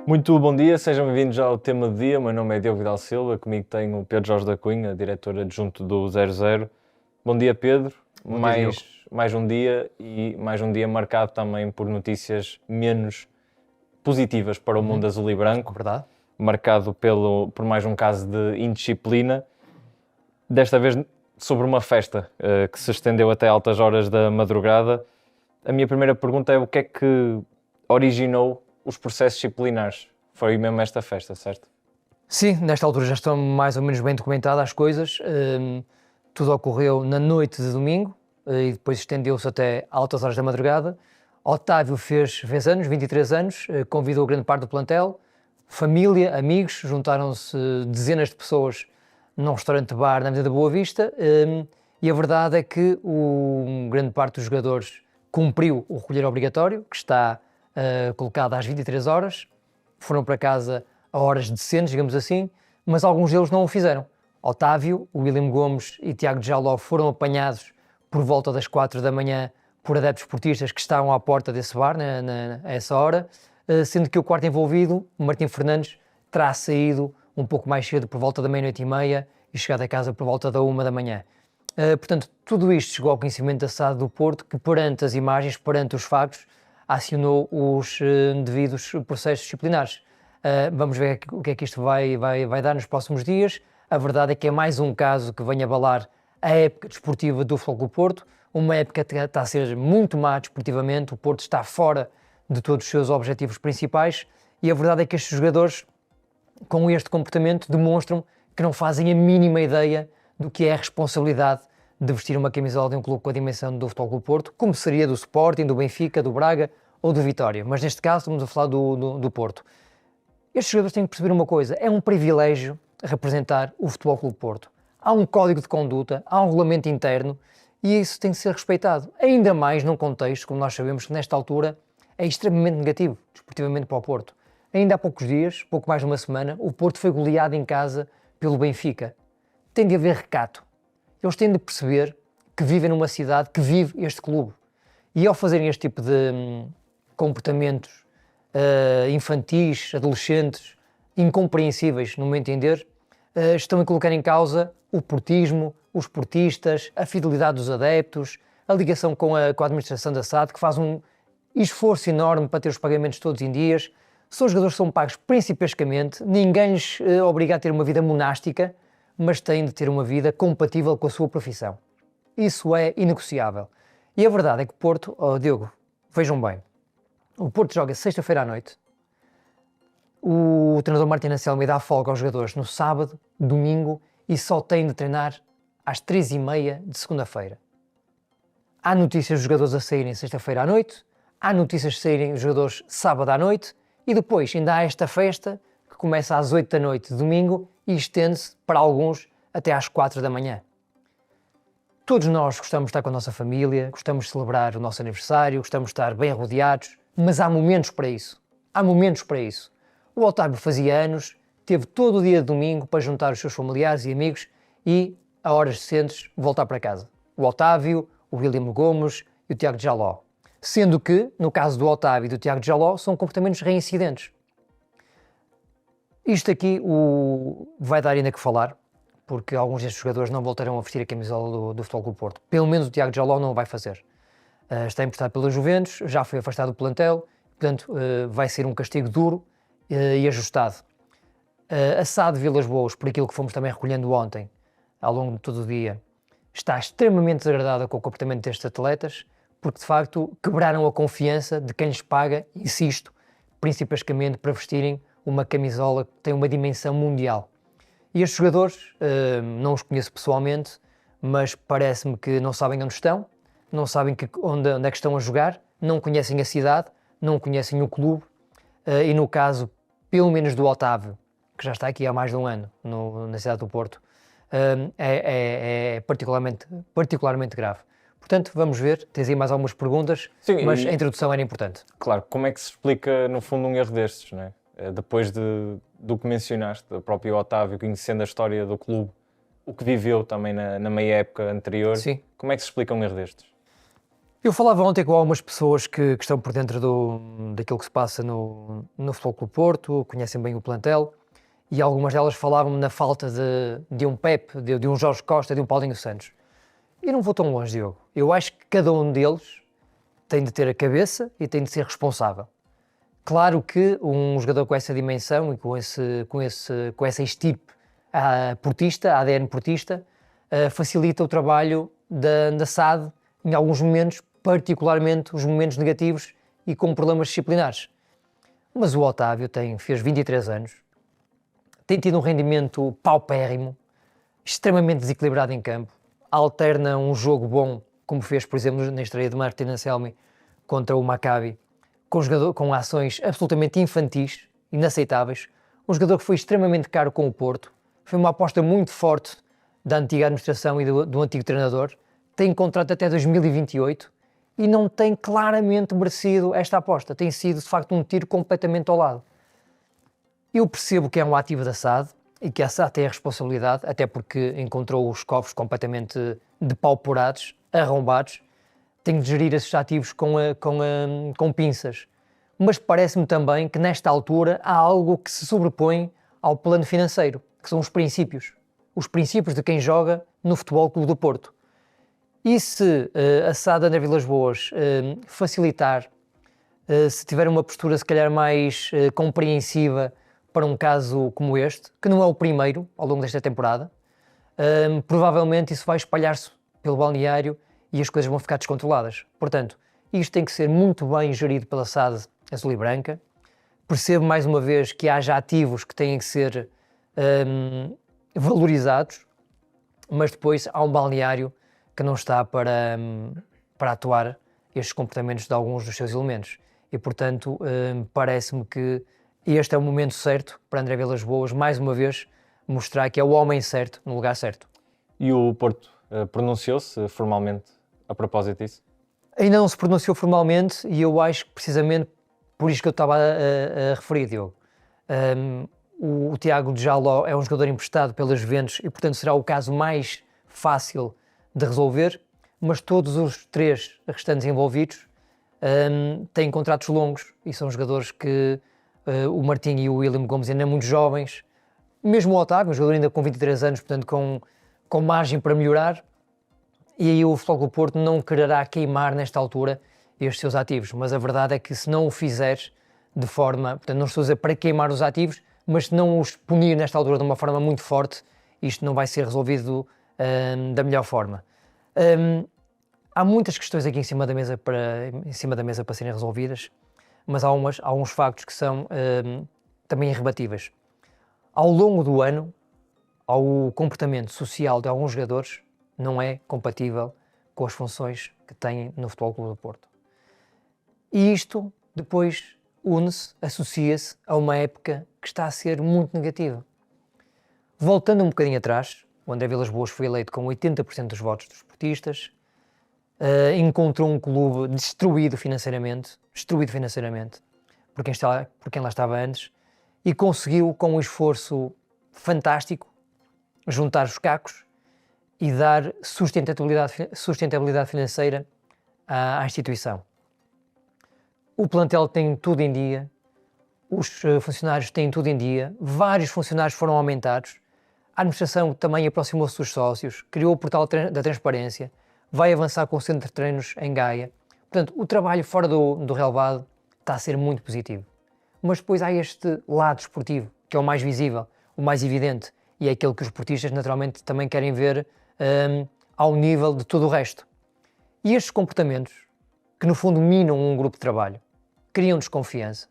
Muito bom dia, sejam bem-vindos ao tema do dia. O meu nome é Diogo Vidal Silva, comigo tenho o Pedro Jorge da Cunha, diretor adjunto do 00. Bom dia, Pedro. Bom dia, Diogo. Mais um dia e mais um dia marcado também por notícias menos positivas para o mundo azul e branco, Verdade. marcado por mais um caso de indisciplina, desta vez sobre uma festa que se estendeu até altas horas da madrugada. A minha primeira pergunta é o que é que originou os processos disciplinares? Foi mesmo esta festa, certo? Sim, nesta altura já estão mais ou menos bem documentadas as coisas. Tudo ocorreu na noite de domingo e depois estendeu-se até altas horas da madrugada. Otávio fez anos, 23 anos, convidou grande parte do plantel, família, amigos, juntaram-se dezenas de pessoas num restaurante-bar na Avenida da Boa Vista, e a verdade é que grande parte dos jogadores cumpriu o recolher obrigatório, que está colocado às 23 horas, foram para casa a horas decentes, digamos assim, mas alguns deles não o fizeram. Otávio, William Gomes e Tiago Jaló foram apanhados por volta das 4 da manhã por adeptos esportistas que estavam à porta desse bar a essa hora, sendo que o quarto envolvido, Martim Fernandes, terá saído um pouco mais cedo, por volta da meia-noite e meia, e chegado a casa por volta da 1 da manhã. Portanto, tudo isto chegou ao conhecimento da SAD do Porto, que perante as imagens, perante os factos, acionou os devidos processos disciplinares. Vamos ver o que é que isto vai dar nos próximos dias. A verdade é que é mais um caso que vem abalar a época desportiva do Futebol Clube Porto, uma época que está a ser muito má desportivamente, o Porto está fora de todos os seus objetivos principais e a verdade é que estes jogadores, com este comportamento, demonstram que não fazem a mínima ideia do que é a responsabilidade de vestir uma camisola de um clube com a dimensão do Futebol Clube Porto, como seria do Sporting, do Benfica, do Braga ou do Vitória. Mas neste caso estamos a falar do Porto. Estes jogadores têm que perceber uma coisa, é um privilégio representar o Futebol Clube Porto. Há um código de conduta, há um regulamento interno e isso tem que ser respeitado. Ainda mais num contexto, como nós sabemos, que nesta altura é extremamente negativo, desportivamente para o Porto. Ainda há poucos dias, pouco mais de uma semana, o Porto foi goleado em casa pelo Benfica. Tem de haver recato. Eles têm de perceber que vivem numa cidade que vive este clube. E ao fazerem este tipo de comportamentos infantis, adolescentes, incompreensíveis, no meu entender, estão a colocar em causa o portismo, os portistas, a fidelidade dos adeptos, a ligação com a administração da SAD, que faz um esforço enorme para ter os pagamentos todos em dias. São jogadores que são pagos principescamente, ninguém lhes obriga a ter uma vida monástica, mas têm de ter uma vida compatível com a sua profissão. Isso é inegociável. E a verdade é que o Porto, Diogo, vejam bem, o Porto joga sexta-feira à noite, o treinador Martin Anselmi dá folga aos jogadores no sábado, domingo e só tem de treinar às 3h30 de segunda-feira. Há notícias dos jogadores a saírem sexta-feira à noite, há notícias de saírem os jogadores sábado à noite e depois ainda há esta festa que começa às 8 da noite de domingo e estende-se para alguns até às 4 da manhã. Todos nós gostamos de estar com a nossa família, gostamos de celebrar o nosso aniversário, gostamos de estar bem rodeados, mas há momentos para isso. Há momentos para isso. O Otávio fazia anos, teve todo o dia de domingo para juntar os seus familiares e amigos e, a horas decentes, voltar para casa. O Otávio, o William Gomes e o Tiago Jaló. Sendo que, no caso do Otávio e do Tiago Jaló, são comportamentos reincidentes. Isto aqui vai dar ainda que falar, porque alguns destes jogadores não voltarão a vestir a camisola do Futebol Clube Porto. Pelo menos o Tiago Jaló não o vai fazer. Está emprestado pela Juventus, já foi afastado do plantel, portanto vai ser um castigo duro e ajustado. A SAD Vilas Boas, por aquilo que fomos também recolhendo ontem, ao longo de todo o dia, está extremamente desagradada com o comportamento destes atletas, porque de facto quebraram a confiança de quem lhes paga, insisto, principalmente para vestirem uma camisola que tem uma dimensão mundial. E estes jogadores, não os conheço pessoalmente, mas parece-me que não sabem onde estão, não sabem onde é que estão a jogar, não conhecem a cidade, não conhecem o clube, e no caso, pelo menos do Otávio, que já está aqui há mais de um ano na cidade do Porto, é particularmente grave. Portanto, vamos ver, tens aí mais algumas perguntas, sim, mas a introdução era importante. Claro, como é que se explica no fundo um erro destes, não é? Depois do que mencionaste, o próprio Otávio, conhecendo a história do clube, o que viveu também na meia época anterior, sim, como é que se explica um erro destes? Eu falava ontem com algumas pessoas que estão por dentro daquilo que se passa no Futebol Clube Porto, conhecem bem o plantel, e algumas delas falavam-me na falta de um Pepe, de um Jorge Costa, de um Paulinho Santos. E não vou tão longe, Diogo. Eu acho que cada um deles tem de ter a cabeça e tem de ser responsável. Claro que um jogador com essa dimensão e com essa estipe portista, ADN portista, facilita o trabalho da SAD em alguns momentos, particularmente os momentos negativos e com problemas disciplinares. Mas o Otávio fez 23 anos, tem tido um rendimento paupérrimo, extremamente desequilibrado em campo, alterna um jogo bom, como fez, por exemplo, na estreia de Martin Anselmi contra o Maccabi, com ações absolutamente infantis, inaceitáveis. Um jogador que foi extremamente caro com o Porto, foi uma aposta muito forte da antiga administração e do antigo treinador, tem contrato até 2028 e não tem claramente merecido esta aposta. Tem sido, de facto, um tiro completamente ao lado. Eu percebo que é um ativo da SAD e que a SAD tem a responsabilidade, até porque encontrou os cofres completamente depauperados, arrombados, tem de gerir esses ativos com pinças. Mas parece-me também que nesta altura há algo que se sobrepõe ao plano financeiro, que são os princípios de quem joga no Futebol Clube do Porto. E se a SAD André Vilas-Boas facilitar, se tiver uma postura se calhar mais compreensiva para um caso como este, que não é o primeiro ao longo desta temporada, provavelmente isso vai espalhar-se pelo balneário e as coisas vão ficar descontroladas. Portanto, isto tem que ser muito bem gerido pela SAD azul e branca. Percebo mais uma vez que haja ativos que têm que ser valorizados, mas depois há um balneário que não está para atuar estes comportamentos de alguns dos seus elementos. E, portanto, parece-me que este é o momento certo para André Vilas-Boas, mais uma vez, mostrar que é o homem certo no lugar certo. E o Porto pronunciou-se formalmente a propósito disso? Ainda não se pronunciou formalmente e eu acho que precisamente por isto que eu estava a referir, Diogo. O Tiago Djaló é um jogador emprestado pelas Juventus e, portanto, será o caso mais fácil de resolver, mas todos os três restantes envolvidos têm contratos longos e são jogadores que o Martim e o William Gomes ainda muito jovens, mesmo o Otávio, um jogador ainda com 23 anos, portanto com margem para melhorar, e aí o Futebol Clube do Porto não quererá queimar nesta altura estes seus ativos, mas a verdade é que se não o fizeres de forma, portanto não estou a dizer para queimar os ativos, mas se não os punir nesta altura de uma forma muito forte, isto não vai ser resolvido da melhor forma. Há muitas questões aqui em cima da mesa para serem resolvidas, mas há uns factos que são também irrebatíveis. Ao longo do ano, o comportamento social de alguns jogadores não é compatível com as funções que têm no Futebol Clube do Porto. E isto depois une-se, associa-se a uma época que está a ser muito negativa. Voltando um bocadinho atrás, o André Vilas-Boas foi eleito com 80% dos votos dos portistas, encontrou um clube destruído financeiramente por quem lá estava antes, e conseguiu, com um esforço fantástico, juntar os cacos e dar sustentabilidade financeira à instituição. O plantel tem tudo em dia, os funcionários têm tudo em dia, vários funcionários foram aumentados, a administração também aproximou-se dos sócios, criou o portal da transparência, vai avançar com o centro de treinos em Gaia. Portanto, o trabalho fora do relevado está a ser muito positivo. Mas depois há este lado esportivo, que é o mais visível, o mais evidente, e é aquele que os portistas naturalmente também querem ver ao nível de todo o resto. E estes comportamentos, que no fundo minam um grupo de trabalho, criam desconfiança,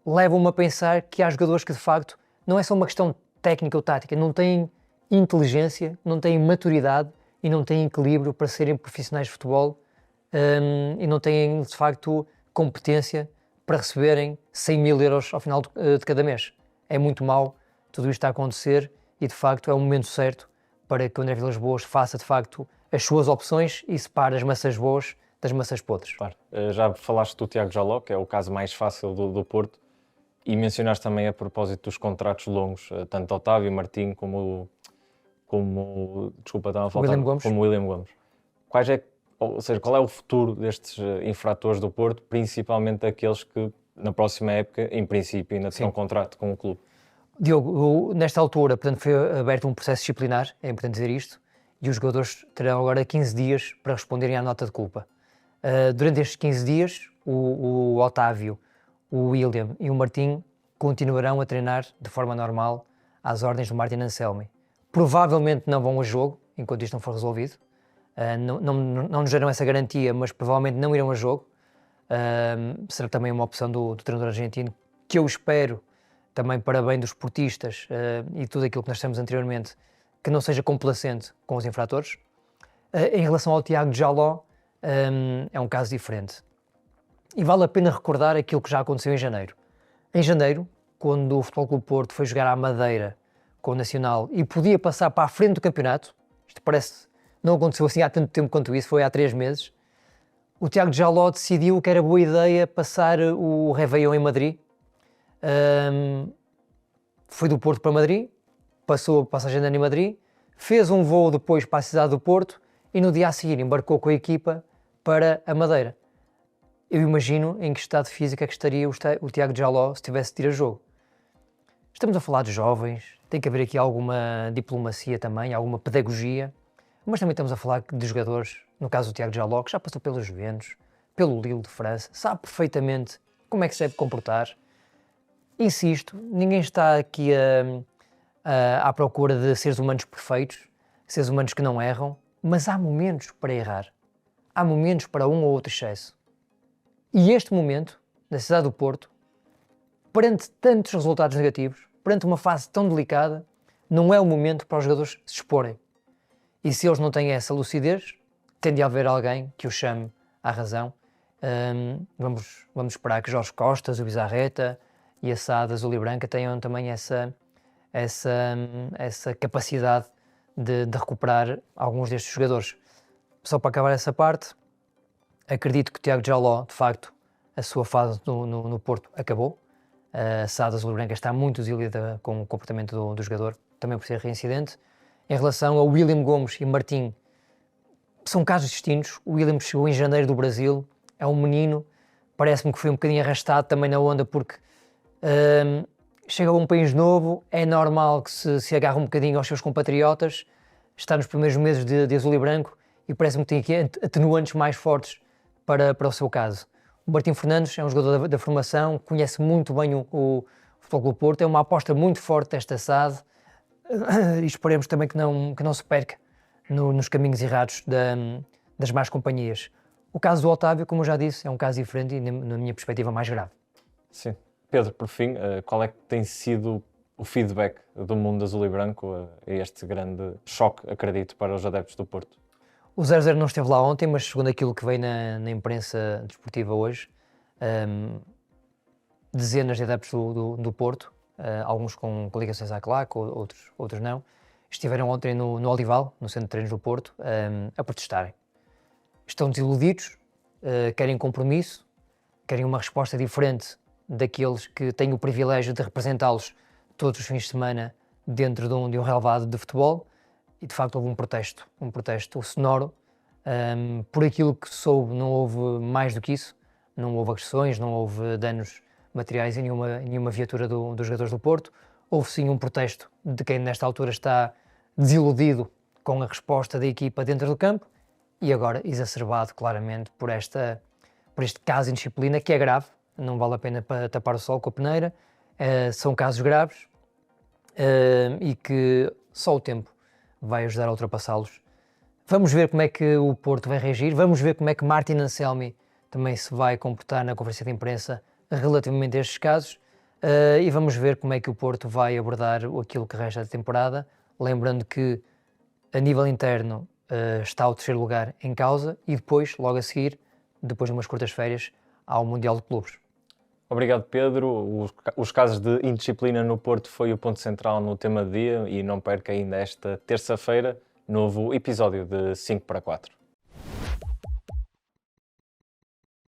levam-me a pensar que há jogadores que de facto não é só uma questão técnica ou tática, não têm inteligência, não têm maturidade e não têm equilíbrio para serem profissionais de futebol e não têm de facto competência para receberem 100 mil euros ao final de cada mês. É muito mau tudo isto está a acontecer e de facto é o momento certo para que o André Vilas-Boas faça de facto as suas opções e separe as maçãs boas das maçãs podres. Claro. Já falaste do Tiago Djaló, que é o caso mais fácil do Porto, e mencionaste também a propósito dos contratos longos, tanto Otávio, Martim como o William Gomes. Quais é, Ou seja, qual é o futuro destes infratores do Porto, principalmente aqueles que na próxima época, em princípio, ainda têm um contrato com o clube? Diogo, nesta altura, portanto, foi aberto um processo disciplinar, é importante dizer isto, e os jogadores terão agora 15 dias para responderem à nota de culpa. Durante estes 15 dias, o Otávio, o William e o Martim continuarão a treinar de forma normal às ordens do Martin Anselmi. Provavelmente não vão a jogo, enquanto isto não for resolvido. Não nos deram essa garantia, mas provavelmente não irão a jogo. Será também uma opção do treinador argentino, que eu espero, também para bem dos esportistas e tudo aquilo que nós temos anteriormente, que não seja complacente com os infratores. Em relação ao Tiago Jaló, é um caso diferente. E vale a pena recordar aquilo que já aconteceu em janeiro. Em janeiro, quando o Futebol Clube Porto foi jogar à Madeira com o Nacional e podia passar para a frente do campeonato, isto parece, não aconteceu assim há tanto tempo quanto isso, foi há 3 meses, o Tiago Jaló decidiu que era boa ideia passar o Réveillon em Madrid. Foi do Porto para Madrid, passou a passagem de ano em Madrid, fez um voo depois para a cidade do Porto e no dia a seguir embarcou com a equipa para a Madeira. Eu imagino em que estado físico é que estaria o Tiago Jaló se tivesse de ir a jogo. Estamos a falar de jovens, tem que haver aqui alguma diplomacia também, alguma pedagogia, mas também estamos a falar de jogadores, no caso do Tiago Jaló, que já passou pelos Juventus, pelo Lille de França, sabe perfeitamente como é que se deve comportar. Insisto, ninguém está aqui à procura de seres humanos perfeitos, seres humanos que não erram, mas há momentos para errar. Há momentos para um ou outro excesso. E este momento, na cidade do Porto, perante tantos resultados negativos, perante uma fase tão delicada, não é o momento para os jogadores se exporem. E se eles não têm essa lucidez, tem de haver alguém que os chame à razão. Vamos esperar que Jorge Costas, o Bizarreta e a SAD Azul e Branca tenham também essa capacidade de recuperar alguns destes jogadores. Só para acabar essa parte, acredito que o Tiago Jaló, de facto, a sua fase no Porto acabou. A SAD Azul e Branca está muito desiludida com o comportamento do jogador, também por ser reincidente. Em relação a William Gomes e Martim, são casos distintos. O William chegou em janeiro do Brasil, é um menino, parece-me que foi um bocadinho arrastado também na onda, porque chega a um país novo, é normal que se agarre um bocadinho aos seus compatriotas, está nos primeiros meses de azul e branco e parece-me que tem aqui atenuantes mais fortes para o seu caso. O Martim Fernandes é um jogador da formação, conhece muito bem o Futebol Clube Porto, é uma aposta muito forte desta SAD e esperemos também que não se perca nos caminhos errados das más companhias. O caso do Otávio, como eu já disse, é um caso diferente e, na minha perspectiva, mais grave. Sim. Pedro, por fim, qual é que tem sido o feedback do mundo azul e branco a este grande choque, acredito, para os adeptos do Porto? O 0-0 não esteve lá ontem, mas segundo aquilo que veio na imprensa desportiva hoje, dezenas de adeptos do Porto, alguns com ligações à claque, outros não, estiveram ontem no Olival, no centro de treinos do Porto, a protestarem. Estão desiludidos, querem compromisso, querem uma resposta diferente daqueles que têm o privilégio de representá-los todos os fins de semana dentro de um relevado de futebol. E de facto houve um protesto sonoro. Por aquilo que soube, não houve mais do que isso, não houve agressões, não houve danos materiais em nenhuma viatura dos jogadores do Porto. Houve sim um protesto de quem nesta altura está desiludido com a resposta da equipa dentro do campo e agora exacerbado claramente por este caso de indisciplina que é grave, não vale a pena tapar o sol com a peneira, são casos graves e que só o tempo vai ajudar a ultrapassá-los. Vamos ver como é que o Porto vai reagir, vamos ver como é que Martin Anselmi também se vai comportar na conferência de imprensa relativamente a estes casos e vamos ver como é que o Porto vai abordar aquilo que resta da temporada, lembrando que a nível interno está o 3º lugar em causa e depois, logo a seguir, depois de umas curtas férias, há o Mundial de Clubes. Obrigado, Pedro. Os casos de indisciplina no Porto foi o ponto central no tema do dia e não perca ainda esta terça-feira novo episódio de 5 para 4.